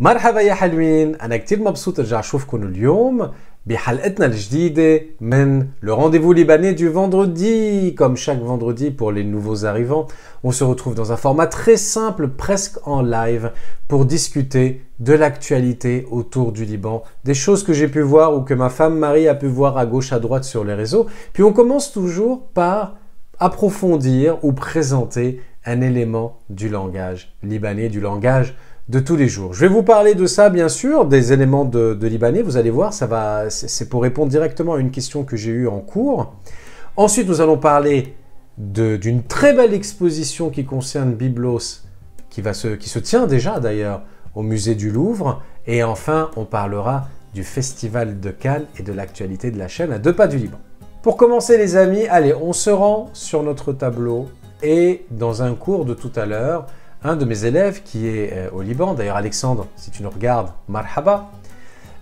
مرحبا يا حلوين، أنا كتير مبسوط أرجع أشوفكم اليوم بحلقتنا الجديدة من le rendez-vous libanais du vendredi. Comme chaque vendredi pour les nouveaux arrivants, on se retrouve dans un format très simple, presque en live, pour discuter de l'actualité autour du Liban, des choses que j'ai pu voir ou que ma femme Marie a pu voir à gauche, à droite sur les réseaux. Puis on commence toujours par approfondir ou présenter un élément du langage libanais, du langage de tous les jours. Je vais vous parler de ça, bien sûr, des éléments de libanais. Vous allez voir, c'est pour répondre directement à une question que j'ai eue en cours. Ensuite, nous allons parler d'une très belle exposition qui concerne Byblos, qui se tient déjà d'ailleurs au musée du Louvre. Et enfin, on parlera du Festival de Cannes et de l'actualité de la chaîne à 2 pas du Liban. Pour commencer, les amis, allez, on se rend sur notre tableau et dans un cours de tout à l'heure, un de mes élèves qui est au Liban, d'ailleurs Alexandre, si tu nous regardes, marhaba,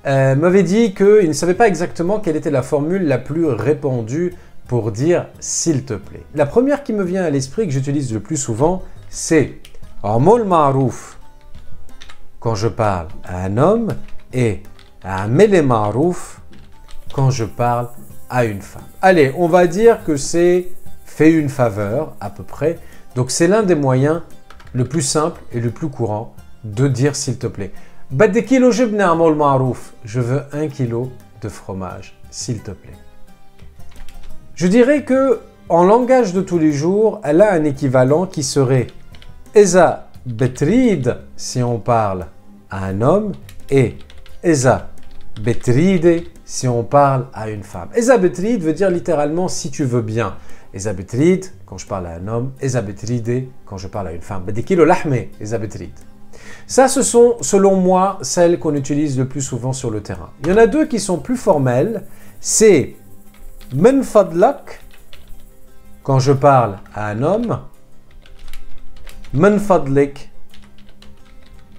m'avait dit qu'il ne savait pas exactement quelle était la formule la plus répandue pour dire « s'il te plaît ». La première qui me vient à l'esprit, que j'utilise le plus souvent, c'est « amol ma'rouf » quand je parle à un homme et « amele ma'rouf » quand je parle à une femme. Allez, on va dire que c'est « fais une faveur » à peu près. Donc c'est l'un des moyens le plus simple et le plus courant de dire s'il te plaît. Badde kilo jibna amol ma'rouf. Je veux 1 kilo de fromage, s'il te plaît. Je dirais que en langage de tous les jours, elle a un équivalent qui serait Eza betrid si on parle à un homme et Eza betride si on parle à une femme. Eza betrid veut dire littéralement si tu veux bien. Eza betrid quand je parle à un homme, Eza betride quand je parle à une femme. Badekilo lahme, Eza betrid. Ça, ce sont, selon moi, celles qu'on utilise le plus souvent sur le terrain. Il y en a 2 qui sont plus formelles. C'est men fadlak quand je parle à un homme, men fadlik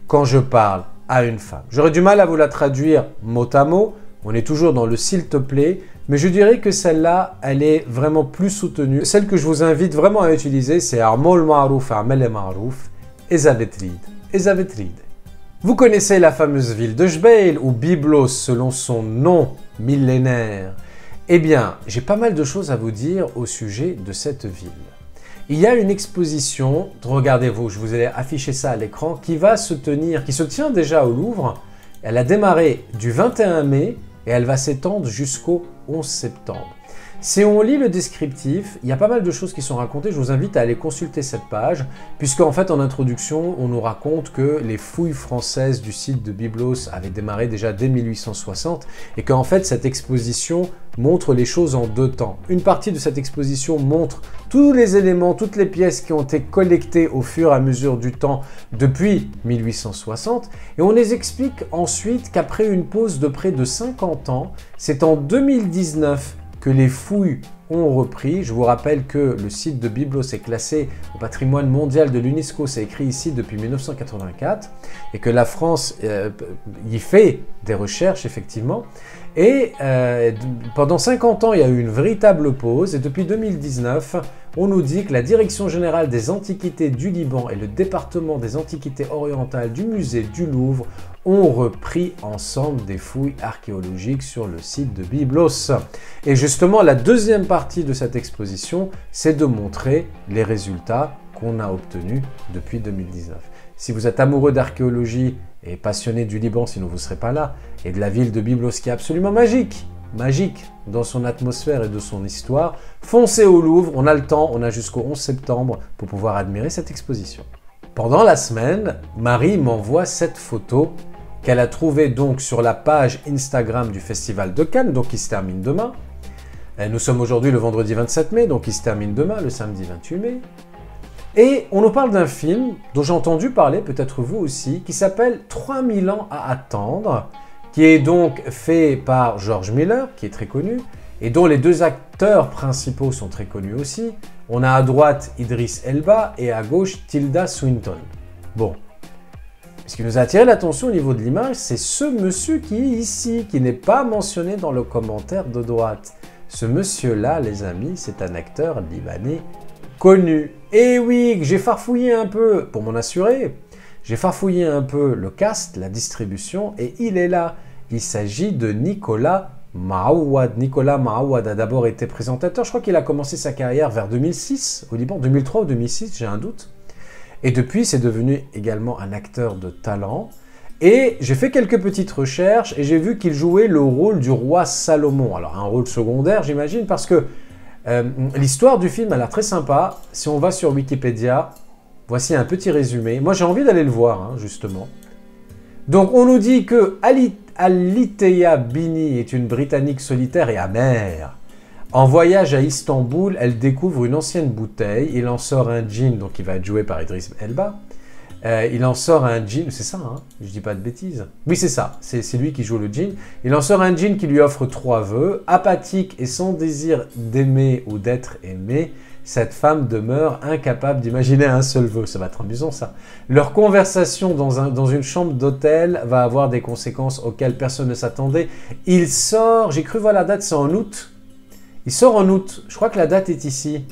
quand je parle à une femme. J'aurais du mal à vous la traduire mot à mot. On est toujours dans le s'il te plaît. Mais je dirais que celle-là, elle est vraiment plus soutenue. Celle que je vous invite vraiment à utiliser, c'est Amol Ma'rouf, Amel Ma'rouf, Eza betrid, Eza betrid. Vous connaissez la fameuse ville de Jbeil ou Byblos selon son nom millénaire. Eh bien, j'ai pas mal de choses à vous dire au sujet de cette ville. Il y a une exposition, regardez-vous, je vous ai affiché ça à l'écran, qui se tient déjà au Louvre. Elle a démarré du 21 mai et elle va s'étendre jusqu'au 11 septembre. Si on lit le descriptif, il y a pas mal de choses qui sont racontées. Je vous invite à aller consulter cette page, puisqu'en fait, en introduction, on nous raconte que les fouilles françaises du site de Byblos avaient démarré déjà dès 1860 et qu'en fait, cette exposition montre les choses en 2 temps. Une partie de cette exposition montre tous les éléments, toutes les pièces qui ont été collectées au fur et à mesure du temps depuis 1860 et on les explique ensuite qu'après une pause de près de 50 ans, c'est en 2019 que les fouilles ont repris. Je vous rappelle que le site de Byblos est classé au patrimoine mondial de l'UNESCO, c'est écrit ici depuis 1984, et que la France y fait des recherches effectivement. Et pendant 50 ans, il y a eu une véritable pause, et depuis 2019, on nous dit que la Direction générale des antiquités du Liban et le département des antiquités orientales du musée du Louvre ont repris ensemble des fouilles archéologiques sur le site de Byblos. Et justement, la deuxième partie de cette exposition, c'est de montrer les résultats qu'on a obtenus depuis 2019. Si vous êtes amoureux d'archéologie et passionné du Liban, sinon vous ne serez pas là, et de la ville de Byblos qui est absolument magique dans son atmosphère et de son histoire, foncez au Louvre, on a le temps, on a jusqu'au 11 septembre pour pouvoir admirer cette exposition. Pendant la semaine, Marie m'envoie cette photo qu'elle a trouvée donc sur la page Instagram du Festival de Cannes, donc qui se termine demain. Nous sommes aujourd'hui le vendredi 27 mai, donc il se termine demain, le samedi 28 mai. Et on nous parle d'un film dont j'ai entendu parler, peut-être vous aussi, qui s'appelle 3000 ans à attendre, qui est donc fait par George Miller, qui est très connu, et dont les 2 acteurs principaux sont très connus aussi. On a à droite Idris Elba et à gauche Tilda Swinton. Bon, ce qui nous a attiré l'attention au niveau de l'image, c'est ce monsieur qui est ici, qui n'est pas mentionné dans le commentaire de droite. Ce monsieur-là, les amis, c'est un acteur libanais connu. Et oui, j'ai farfouillé un peu pour m'en assurer. J'ai farfouillé un peu le cast, la distribution, et il est là. Il s'agit de Nicolas Maouad. Nicolas Maouad a d'abord été présentateur. Je crois qu'il a commencé sa carrière vers 2006 au Liban, 2003 ou 2006, j'ai un doute. Et depuis, c'est devenu également un acteur de talent. Et j'ai fait quelques petites recherches et j'ai vu qu'il jouait le rôle du roi Salomon. Alors, un rôle secondaire, j'imagine, parce que l'histoire du film a l'air très sympa. Si on va sur Wikipédia, voici un petit résumé. Moi, j'ai envie d'aller le voir, hein, justement. Donc, on nous dit que Alitheia Bini est une Britannique solitaire et amère. En voyage à Istanbul, elle découvre une ancienne bouteille. Il en sort un djinn, donc il va être joué par Idriss Elba. Il en sort un djinn, c'est ça, hein, je dis pas de bêtises. Oui, c'est ça, c'est lui qui joue le djinn. Il en sort un djinn qui lui offre 3 vœux. Apathique et sans désir d'aimer ou d'être aimé, cette femme demeure incapable d'imaginer un seul vœu. Ça va être amusant, ça. Leur conversation dans une chambre d'hôtel va avoir des conséquences auxquelles personne ne s'attendait. Il sort, j'ai cru voir la date, c'est en août. Il sort en août, je crois que la date est ici.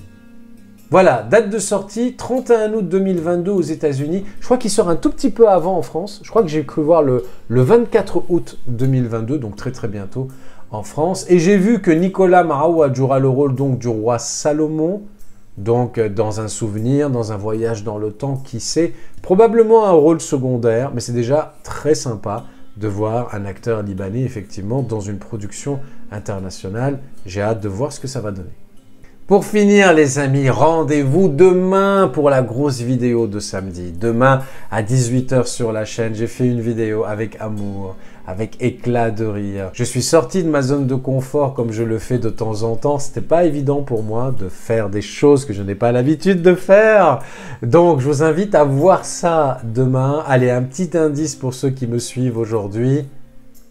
Voilà, date de sortie, 31 août 2022 aux États-Unis. Je crois qu'il sort un tout petit peu avant en France. Je crois que j'ai cru voir le 24 août 2022, donc très très bientôt en France. Et j'ai vu que Nicolas Maouad jouera le rôle donc du roi Salomon, donc dans un souvenir, dans un voyage dans le temps, qui sait, probablement un rôle secondaire, mais c'est déjà très sympa de voir un acteur libanais effectivement dans une production internationale. J'ai hâte de voir ce que ça va donner. Pour finir les amis, rendez-vous demain pour la grosse vidéo de samedi. Demain à 18 h sur la chaîne, j'ai fait une vidéo avec amour, avec éclat de rire. Je suis sorti de ma zone de confort comme je le fais de temps en temps. C'était pas évident pour moi de faire des choses que je n'ai pas l'habitude de faire. Donc je vous invite à voir ça demain. Allez, un petit indice pour ceux qui me suivent aujourd'hui.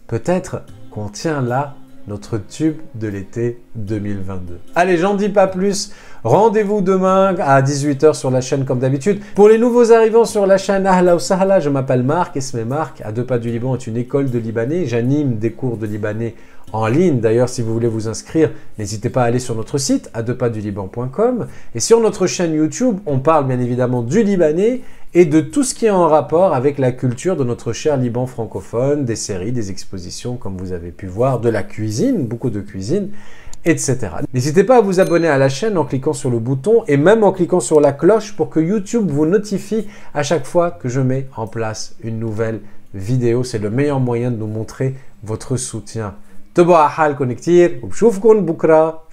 Peut-être qu'on tient là notre tube de l'été 2022. Allez, j'en dis pas plus. Rendez-vous demain à 18 h sur la chaîne comme d'habitude. Pour les nouveaux arrivants sur la chaîne Ahla ou Sahla, je m'appelle Marc, Esmé Marc. À 2 pas du Liban est une école de libanais. J'anime des cours de libanais en ligne. D'ailleurs, si vous voulez vous inscrire, n'hésitez pas à aller sur notre site à2pasduliban.com. Et sur notre chaîne YouTube, on parle bien évidemment du libanais et de tout ce qui est en rapport avec la culture de notre cher Liban francophone, des séries, des expositions, comme vous avez pu voir, de la cuisine, beaucoup de cuisine, etc. N'hésitez pas à vous abonner à la chaîne en cliquant sur le bouton et même en cliquant sur la cloche pour que YouTube vous notifie à chaque fois que je mets en place une nouvelle vidéo. C'est le meilleur moyen de nous montrer votre soutien. Je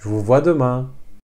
vous vois demain.